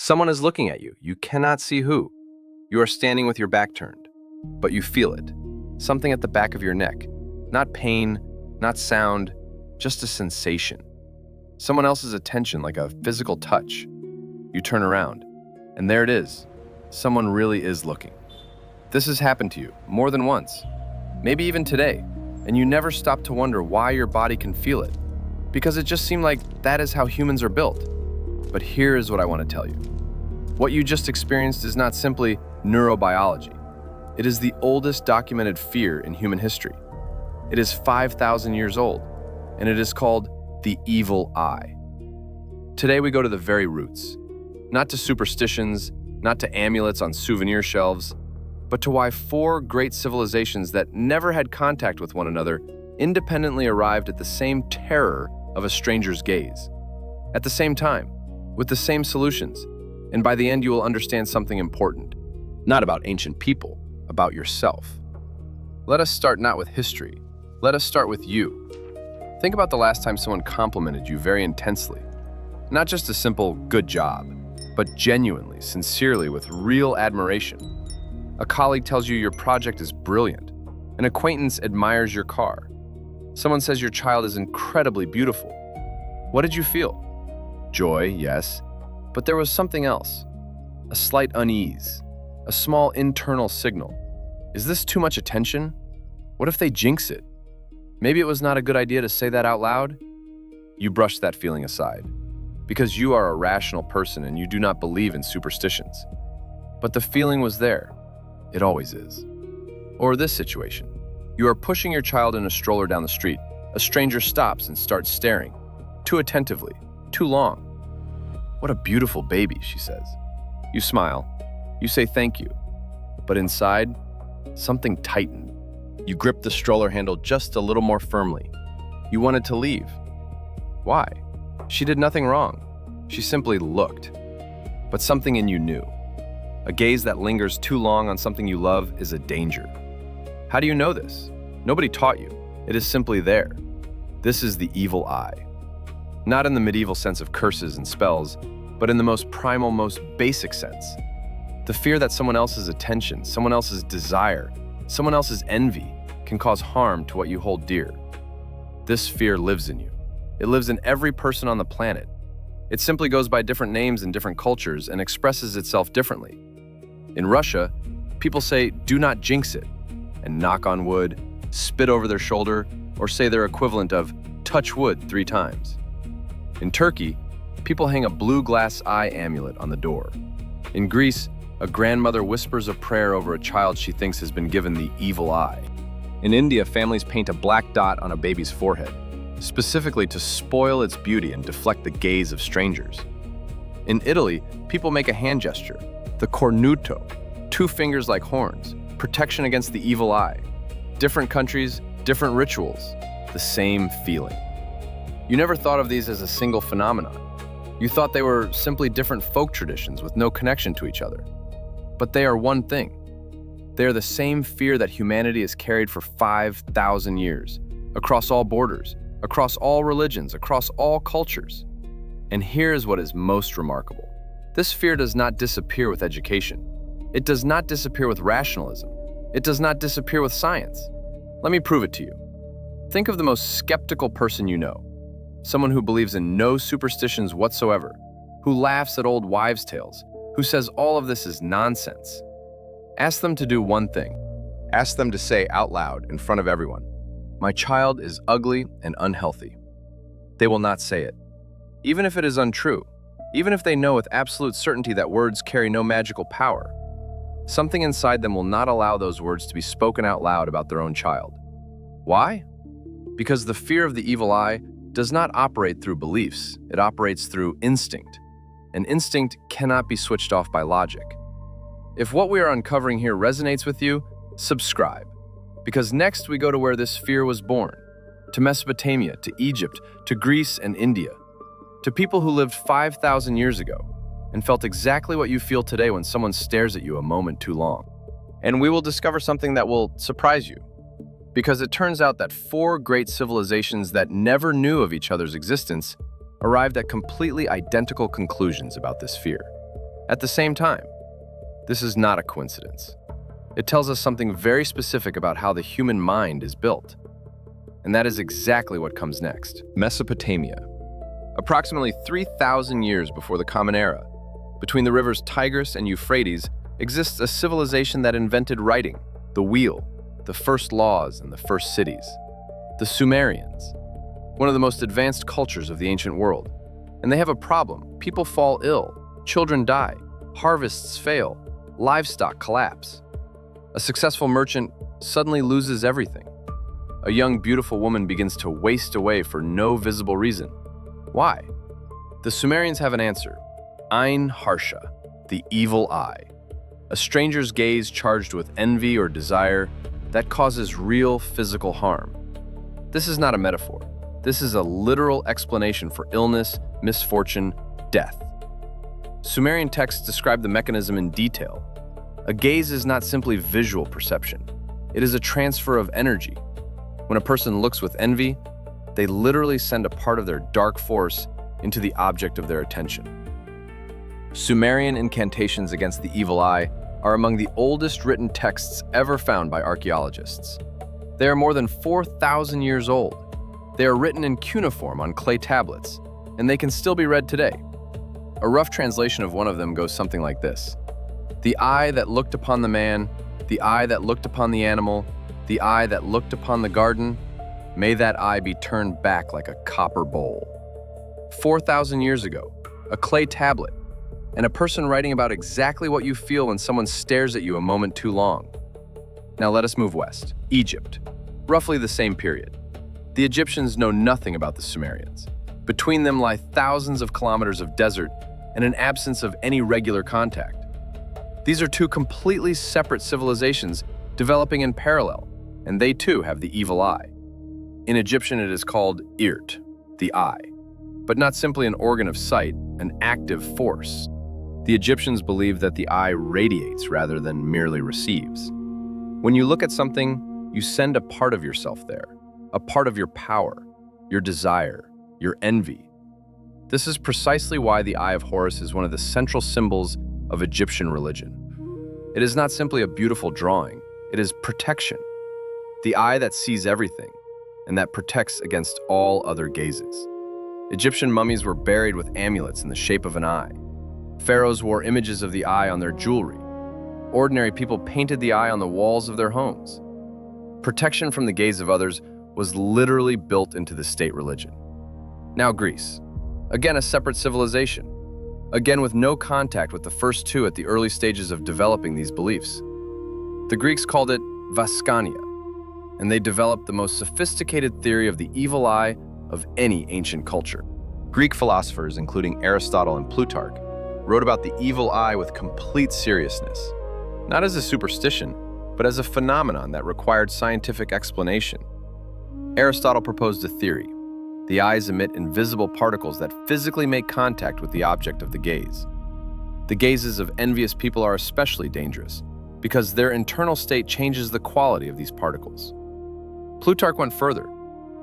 Someone is looking at you. You cannot see who. You are standing with your back turned, but you feel it. Something at the back of your neck. Not pain, not sound, just a sensation. Someone else's attention, like a physical touch. You turn around, and there it is. Someone really is looking. This has happened to you more than once, maybe even today, and you never stop to wonder why your body can feel it, because it just seemed like that is how humans are built. But here is what I want to tell you. What you just experienced is not simply neurobiology. It is the oldest documented fear in human history. It is 5,000 years old, and it is called the evil eye. Today we go to the very roots, not to superstitions, not to amulets on souvenir shelves, but to why 4 great civilizations that never had contact with one another independently arrived at the same terror of a stranger's gaze. At the same time, with the same solutions, and by the end you will understand something important, not about ancient people, about yourself. Let us start not with history, let us start with you. Think about the last time someone complimented you very intensely. Not just a simple good job, but genuinely, sincerely, with real admiration. A colleague tells you your project is brilliant. An acquaintance admires your car. Someone says your child is incredibly beautiful. What did you feel? Joy, yes, but there was something else. A slight unease, a small internal signal. Is this too much attention? What if they jinx it? Maybe it was not a good idea to say that out loud? You brush that feeling aside, because you are a rational person and you do not believe in superstitions. But the feeling was there. It always is. Or this situation. You are pushing your child in a stroller down the street. A stranger stops and starts staring. Too attentively. Too long. "What a beautiful baby," she says. You smile. You say thank you. But inside, something tightened. You grip the stroller handle just a little more firmly. You wanted to leave. Why? She did nothing wrong. She simply looked. But something in you knew. A gaze that lingers too long on something you love is a danger. How do you know this? Nobody taught you. It is simply there. This is the evil eye. Not in the medieval sense of curses and spells, but in the most primal, most basic sense. The fear that someone else's attention, someone else's desire, someone else's envy can cause harm to what you hold dear. This fear lives in you. It lives in every person on the planet. It simply goes by different names in different cultures and expresses itself differently. In Russia, people say, "Do not jinx it," and knock on wood, spit over their shoulder, or say their equivalent of "touch wood" 3 times. In Turkey, people hang a blue glass eye amulet on the door. In Greece, a grandmother whispers a prayer over a child she thinks has been given the evil eye. In India, families paint a black dot on a baby's forehead, specifically to spoil its beauty and deflect the gaze of strangers. In Italy, people make a hand gesture, the cornuto, 2 fingers like horns, protection against the evil eye. Different countries, different rituals, the same feeling. You never thought of these as a single phenomenon. You thought they were simply different folk traditions with no connection to each other. But they are one thing. They are the same fear that humanity has carried for 5,000 years, across all borders, across all religions, across all cultures. And here is what is most remarkable. This fear does not disappear with education. It does not disappear with rationalism. It does not disappear with science. Let me prove it to you. Think of the most skeptical person you know. Someone who believes in no superstitions whatsoever, who laughs at old wives' tales, who says all of this is nonsense. Ask them to do one thing. Ask them to say out loud in front of everyone, "My child is ugly and unhealthy." They will not say it. Even if it is untrue, even if they know with absolute certainty that words carry no magical power, something inside them will not allow those words to be spoken out loud about their own child. Why? Because the fear of the evil eye does not operate through beliefs, it operates through instinct. And instinct cannot be switched off by logic. If what we are uncovering here resonates with you, subscribe. Because next we go to where this fear was born, to Mesopotamia, to Egypt, to Greece and India, to people who lived 5,000 years ago and felt exactly what you feel today when someone stares at you a moment too long. And we will discover something that will surprise you. Because it turns out that 4 great civilizations that never knew of each other's existence arrived at completely identical conclusions about this fear. At the same time, this is not a coincidence. It tells us something very specific about how the human mind is built. And that is exactly what comes next. Mesopotamia. Approximately 3,000 years before the Common Era, between the rivers Tigris and Euphrates, exists a civilization that invented writing, the wheel, the first laws, and the first cities. The Sumerians, one of the most advanced cultures of the ancient world. And they have a problem. People fall ill, children die, harvests fail, livestock collapse. A successful merchant suddenly loses everything. A young, beautiful woman begins to waste away for no visible reason. Why? The Sumerians have an answer. Eye of Horus, the evil eye. A stranger's gaze charged with envy or desire that causes real physical harm. This is not a metaphor. This is a literal explanation for illness, misfortune, death. Sumerian texts describe the mechanism in detail. A gaze is not simply visual perception. It is a transfer of energy. When a person looks with envy, they literally send a part of their dark force into the object of their attention. Sumerian incantations against the evil eye are among the oldest written texts ever found by archaeologists. They are more than 4,000 years old. They are written in cuneiform on clay tablets, and they can still be read today. A rough translation of one of them goes something like this. The eye that looked upon the man, the eye that looked upon the animal, the eye that looked upon the garden, may that eye be turned back like a copper bowl. 4,000 years ago, a clay tablet, and a person writing about exactly what you feel when someone stares at you a moment too long. Now let us move west. Egypt, roughly the same period. The Egyptians know nothing about the Sumerians. Between them lie thousands of kilometers of desert and an absence of any regular contact. These are two completely separate civilizations developing in parallel, and they too have the evil eye. In Egyptian it is called Irt, the eye, but not simply an organ of sight, an active force. The Egyptians believe that the eye radiates rather than merely receives. When you look at something, you send a part of yourself there, a part of your power, your desire, your envy. This is precisely why the Eye of Horus is one of the central symbols of Egyptian religion. It is not simply a beautiful drawing, it is protection. The eye that sees everything, and that protects against all other gazes. Egyptian mummies were buried with amulets in the shape of an eye. Pharaohs wore images of the eye on their jewelry. Ordinary people painted the eye on the walls of their homes. Protection from the gaze of others was literally built into the state religion. Now Greece, again a separate civilization, again with no contact with the first two at the early stages of developing these beliefs. The Greeks called it Vaskania, and they developed the most sophisticated theory of the evil eye of any ancient culture. Greek philosophers, including Aristotle and Plutarch, wrote about the evil eye with complete seriousness, not as a superstition, but as a phenomenon that required scientific explanation. Aristotle proposed a theory. The eyes emit invisible particles that physically make contact with the object of the gaze. The gazes of envious people are especially dangerous because their internal state changes the quality of these particles. Plutarch went further.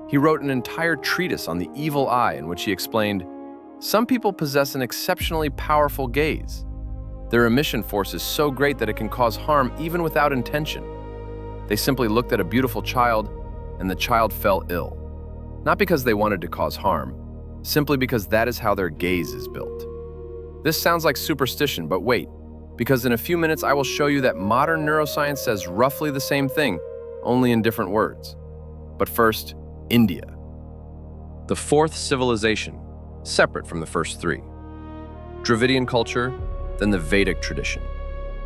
He wrote an entire treatise on the evil eye in which he explained, some people possess an exceptionally powerful gaze. Their emission force is so great that it can cause harm even without intention. They simply looked at a beautiful child and the child fell ill. Not because they wanted to cause harm, simply because that is how their gaze is built. This sounds like superstition, but wait, because in a few minutes I will show you that modern neuroscience says roughly the same thing, only in different words. But first, India. The fourth civilization, separate from the first three. Dravidian culture, then the Vedic tradition.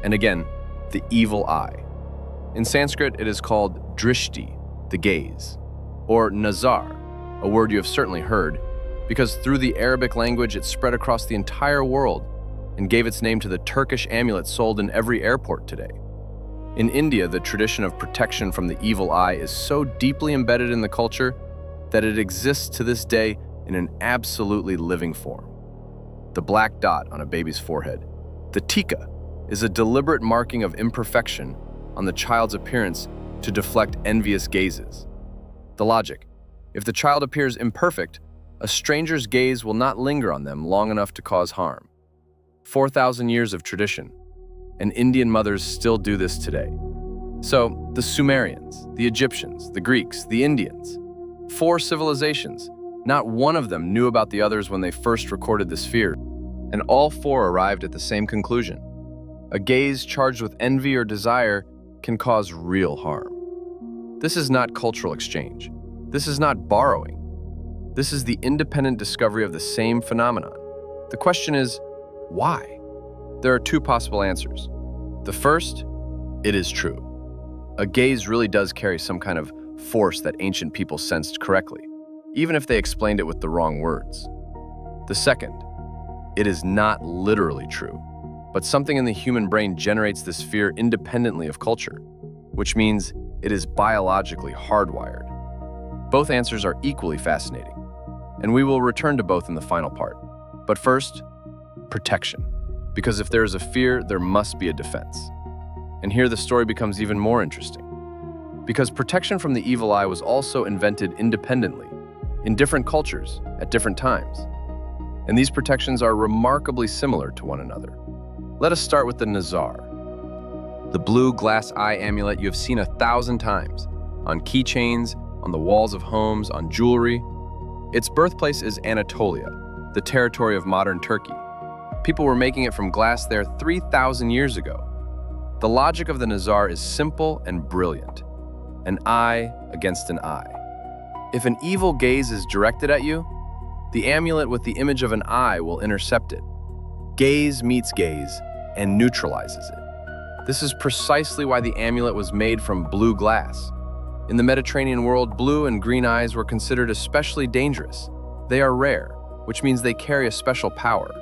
And again, the evil eye. In Sanskrit, it is called drishti, the gaze, or nazar, a word you have certainly heard, because through the Arabic language it spread across the entire world and gave its name to the Turkish amulet sold in every airport today. In India, the tradition of protection from the evil eye is so deeply embedded in the culture that it exists to this day in an absolutely living form. The black dot on a baby's forehead, the tika, is a deliberate marking of imperfection on the child's appearance to deflect envious gazes. The logic: if the child appears imperfect, a stranger's gaze will not linger on them long enough to cause harm. 4,000 years of tradition, and Indian mothers still do this today. So, the Sumerians, the Egyptians, the Greeks, the Indians, 4 civilizations. Not one of them knew about the others when they first recorded the sphere, and all 4 arrived at the same conclusion. A gaze charged with envy or desire can cause real harm. This is not cultural exchange. This is not borrowing. This is the independent discovery of the same phenomenon. The question is, why? There are 2 possible answers. The first, it is true. A gaze really does carry some kind of force that ancient people sensed correctly, even if they explained it with the wrong words. The second, it is not literally true, but something in the human brain generates this fear independently of culture, which means it is biologically hardwired. Both answers are equally fascinating, and we will return to both in the final part. But first, protection. Because if there is a fear, there must be a defense. And here the story becomes even more interesting. Because protection from the evil eye was also invented independently, in different cultures, at different times. And these protections are remarkably similar to one another. Let us start with the nazar. The blue glass eye amulet you have seen 1,000 times, on keychains, on the walls of homes, on jewelry. Its birthplace is Anatolia, the territory of modern Turkey. People were making it from glass there 3,000 years ago. The logic of the nazar is simple and brilliant. An eye against an eye. If an evil gaze is directed at you, the amulet with the image of an eye will intercept it. Gaze meets gaze and neutralizes it. This is precisely why the amulet was made from blue glass. In the Mediterranean world, blue and green eyes were considered especially dangerous. They are rare, which means they carry a special power.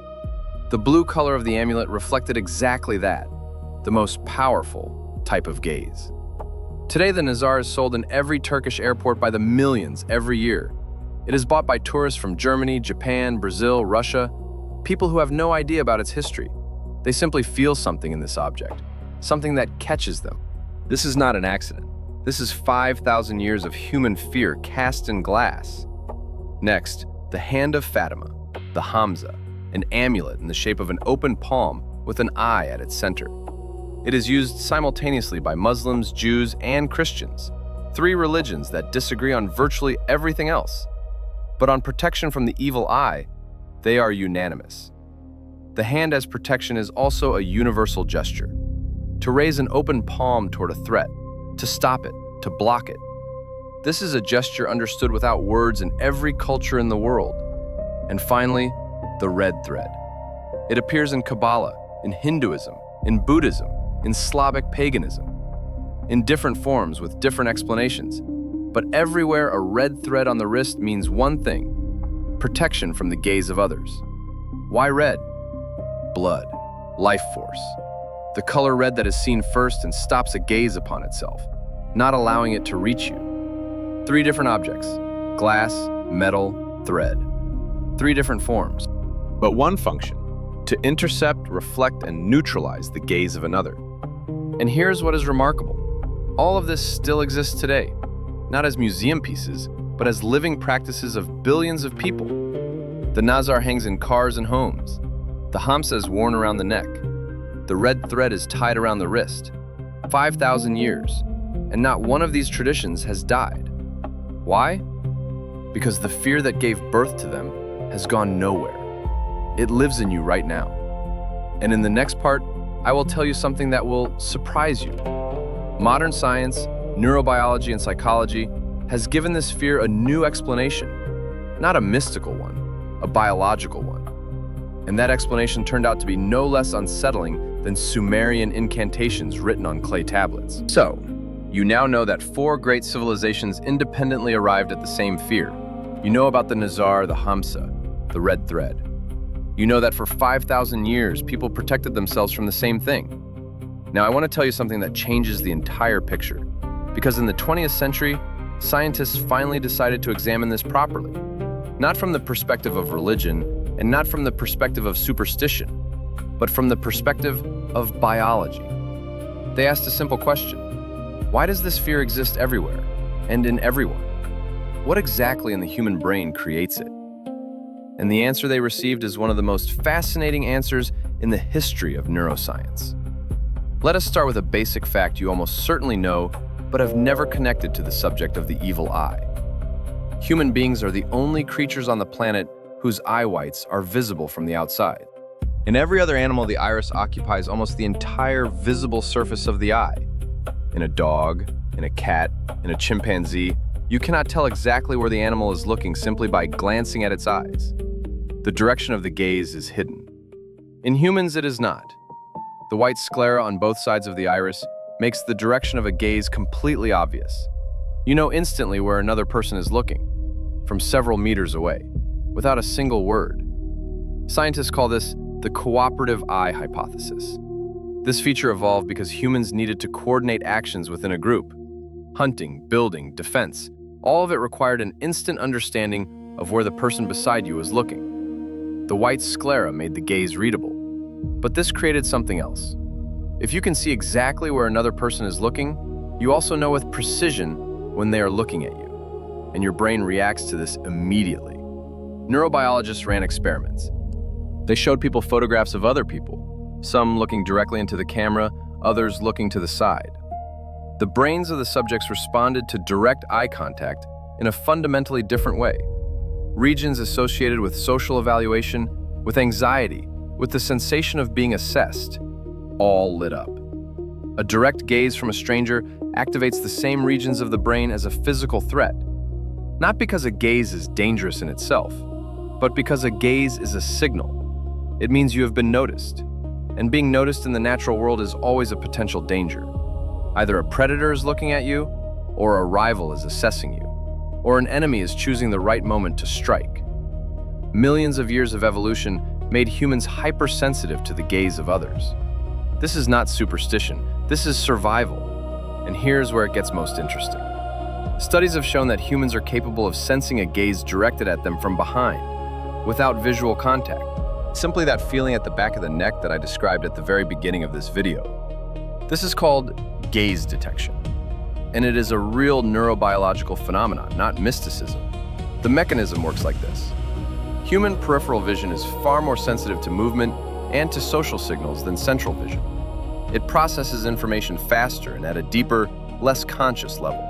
The blue color of the amulet reflected exactly that, the most powerful type of gaze. Today, the nazar is sold in every Turkish airport by the millions every year. It is bought by tourists from Germany, Japan, Brazil, Russia, people who have no idea about its history. They simply feel something in this object, something that catches them. This is not an accident. This is 5,000 years of human fear cast in glass. Next, the hand of Fatima, the hamsa, an amulet in the shape of an open palm with an eye at its center. It is used simultaneously by Muslims, Jews, and Christians, 3 religions that disagree on virtually everything else. But on protection from the evil eye, they are unanimous. The hand as protection is also a universal gesture. To raise an open palm toward a threat, to stop it, to block it. This is a gesture understood without words in every culture in the world. And finally, the red thread. It appears in Kabbalah, in Hinduism, in Buddhism, in Slavic paganism, in different forms with different explanations. But everywhere a red thread on the wrist means one thing: protection from the gaze of others. Why red? Blood, life force. The color red that is seen first and stops a gaze upon itself, not allowing it to reach you. 3 different objects: glass, metal, thread. 3 different forms, but one function: to intercept, reflect, and neutralize the gaze of another. And here's what is remarkable. All of this still exists today, not as museum pieces, but as living practices of billions of people. The nazar hangs in cars and homes. The hamsa is worn around the neck. The red thread is tied around the wrist. 5,000 years, and not one of these traditions has died. Why? Because the fear that gave birth to them has gone nowhere. It lives in you right now. And in the next part, I will tell you something that will surprise you. Modern science, neurobiology, and psychology has given this fear a new explanation. Not a mystical one, a biological one. And that explanation turned out to be no less unsettling than Sumerian incantations written on clay tablets. So, you now know that 4 great civilizations independently arrived at the same fear. You know about the nazar, the hamsa, the red thread. You know that for 5,000 years, people protected themselves from the same thing. Now, I want to tell you something that changes the entire picture. Because in the 20th century, scientists finally decided to examine this properly. Not from the perspective of religion, and not from the perspective of superstition, but from the perspective of biology. They asked a simple question: why does this fear exist everywhere, and in everyone? What exactly in the human brain creates it? And the answer they received is one of the most fascinating answers in the history of neuroscience. Let us start with a basic fact you almost certainly know, but have never connected to the subject of the evil eye. Human beings are the only creatures on the planet whose eye whites are visible from the outside. In every other animal, the iris occupies almost the entire visible surface of the eye. In a dog, in a cat, in a chimpanzee, you cannot tell exactly where the animal is looking simply by glancing at its eyes. The direction of the gaze is hidden. In humans, it is not. The white sclera on both sides of the iris makes the direction of a gaze completely obvious. You know instantly where another person is looking, from several meters away, without a single word. Scientists call this the cooperative eye hypothesis. This feature evolved because humans needed to coordinate actions within a group. Hunting, building, defense, all of it required an instant understanding of where the person beside you was looking. The white sclera made the gaze readable. But this created something else. If you can see exactly where another person is looking, you also know with precision when they are looking at you, and your brain reacts to this immediately. Neurobiologists ran experiments. They showed people photographs of other people, some looking directly into the camera, others looking to the side. The brains of the subjects responded to direct eye contact in a fundamentally different way. Regions associated with social evaluation, with anxiety, with the sensation of being assessed, all lit up. A direct gaze from a stranger activates the same regions of the brain as a physical threat, not because a gaze is dangerous in itself, but because a gaze is a signal. It means you have been noticed, and being noticed in the natural world is always a potential danger. Either a predator is looking at you, or a rival is assessing you, or an enemy is choosing the right moment to strike. Millions of years of evolution made humans hypersensitive to the gaze of others. This is not superstition, this is survival. And here's where it gets most interesting. Studies have shown that humans are capable of sensing a gaze directed at them from behind, without visual contact. Simply that feeling at the back of the neck that I described at the very beginning of this video. This is called gaze detection. And it is a real neurobiological phenomenon, not mysticism. The mechanism works like this. Human peripheral vision is far more sensitive to movement and to social signals than central vision. It processes information faster and at a deeper, less conscious level.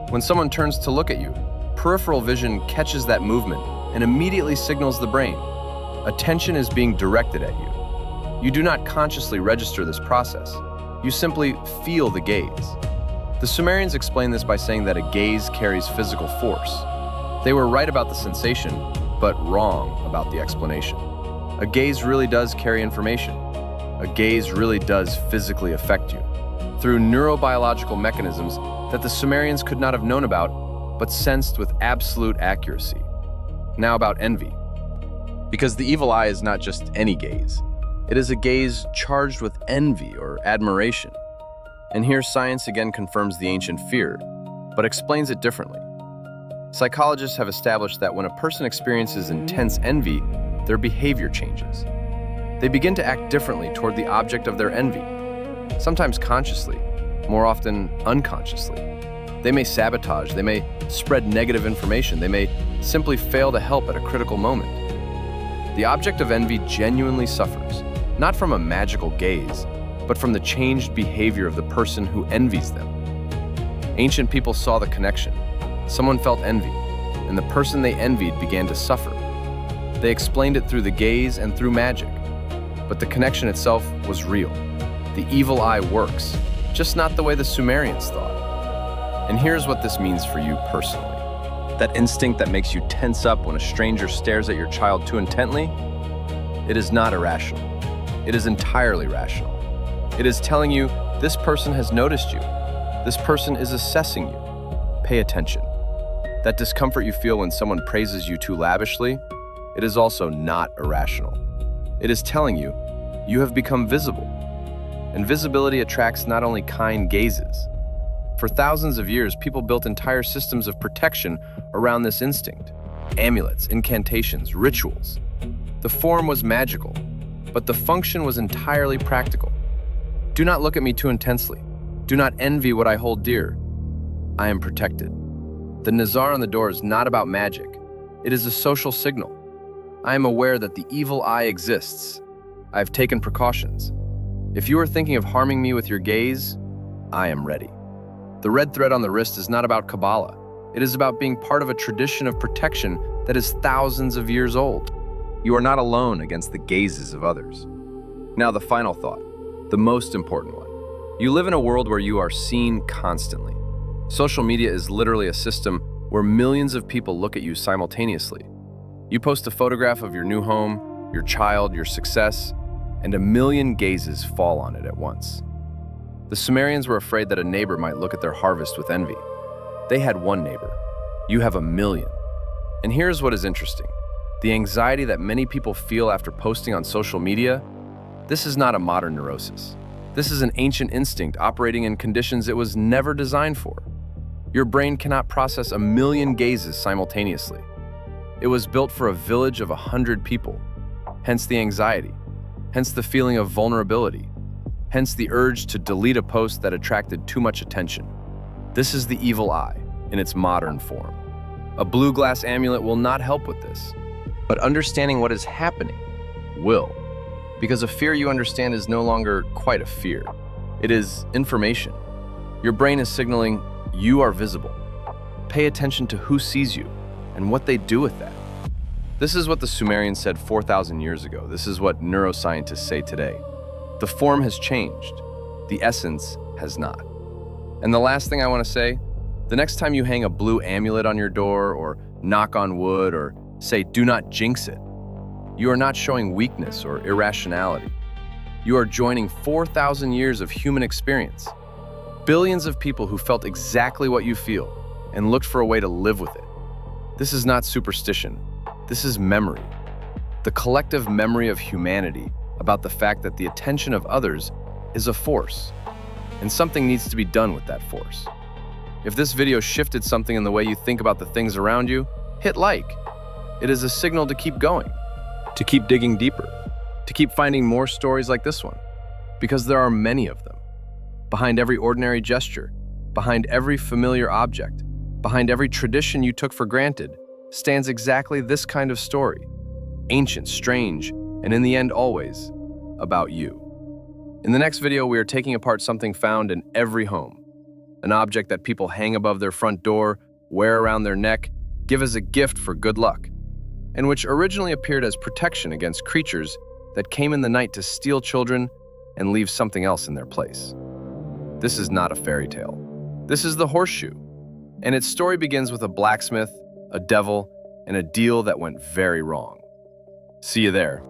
When someone turns to look at you, peripheral vision catches that movement and immediately signals the brain. Attention is being directed at you. You do not consciously register this process. You simply feel the gaze. The Sumerians explained this by saying that a gaze carries physical force. They were right about the sensation, but wrong about the explanation. A gaze really does carry information. A gaze really does physically affect you through neurobiological mechanisms that the Sumerians could not have known about, but sensed with absolute accuracy. Now about envy. Because the evil eye is not just any gaze. It is a gaze charged with envy or admiration. And here science again confirms the ancient fear, but explains it differently. Psychologists have established that when a person experiences intense envy, their behavior changes. They begin to act differently toward the object of their envy, sometimes consciously, more often unconsciously. They may sabotage, they may spread negative information, they may simply fail to help at a critical moment. The object of envy genuinely suffers, not from a magical gaze, but from the changed behavior of the person who envies them. Ancient people saw the connection. Someone felt envy, and the person they envied began to suffer. They explained it through the gaze and through magic, but the connection itself was real. The evil eye works, just not the way the Sumerians thought. And here's what this means for you personally. That instinct that makes you tense up when a stranger stares at your child too intently, it is not irrational. It is entirely rational. It is telling you, this person has noticed you. This person is assessing you. Pay attention. That discomfort you feel when someone praises you too lavishly, it is also not irrational. It is telling you, you have become visible. And visibility attracts not only kind gazes. For thousands of years, people built entire systems of protection around this instinct. Amulets, incantations, rituals. The form was magical, but the function was entirely practical. Do not look at me too intensely. Do not envy what I hold dear. I am protected. The nazar on the door is not about magic. It is a social signal. I am aware that the evil eye exists. I have taken precautions. If you are thinking of harming me with your gaze, I am ready. The red thread on the wrist is not about Kabbalah. It is about being part of a tradition of protection that is thousands of years old. You are not alone against the gazes of others. Now, the final thought, the most important one. You live in a world where you are seen constantly. Social media is literally a system where millions of people look at you simultaneously. You post a photograph of your new home, your child, your success, and a million gazes fall on it at once. The Sumerians were afraid that a neighbor might look at their harvest with envy. They had one neighbor. You have a million. And here's what is interesting. The anxiety that many people feel after posting on social media, this is not a modern neurosis. This is an ancient instinct operating in conditions it was never designed for. Your brain cannot process a million gazes simultaneously. It was built for a village of 100 people. Hence the anxiety. Hence the feeling of vulnerability. Hence the urge to delete a post that attracted too much attention. This is the evil eye in its modern form. A blue glass amulet will not help with this, but understanding what is happening will. Because a fear you understand is no longer quite a fear. It is information. Your brain is signaling, you are visible. Pay attention to who sees you and what they do with that. This is what the Sumerians said 4,000 years ago. This is what neuroscientists say today. The form has changed. The essence has not. And the last thing I want to say, the next time you hang a blue amulet on your door or knock on wood or say, do not jinx it, you are not showing weakness or irrationality. You are joining 4,000 years of human experience. Billions of people who felt exactly what you feel and looked for a way to live with it. This is not superstition. This is memory. The collective memory of humanity about the fact that the attention of others is a force, and something needs to be done with that force. If this video shifted something in the way you think about the things around you, hit like. It is a signal to keep going, to keep digging deeper, to keep finding more stories like this one, because there are many of them. Behind every ordinary gesture, behind every familiar object, behind every tradition you took for granted, stands exactly this kind of story. Ancient, strange, and in the end always about you. In the next video, we are taking apart something found in every home. An object that people hang above their front door, wear around their neck, give as a gift for good luck, and which originally appeared as protection against creatures that came in the night to steal children and leave something else in their place. This is not a fairy tale. This is the horseshoe, and its story begins with a blacksmith, a devil, and a deal that went very wrong. See you there.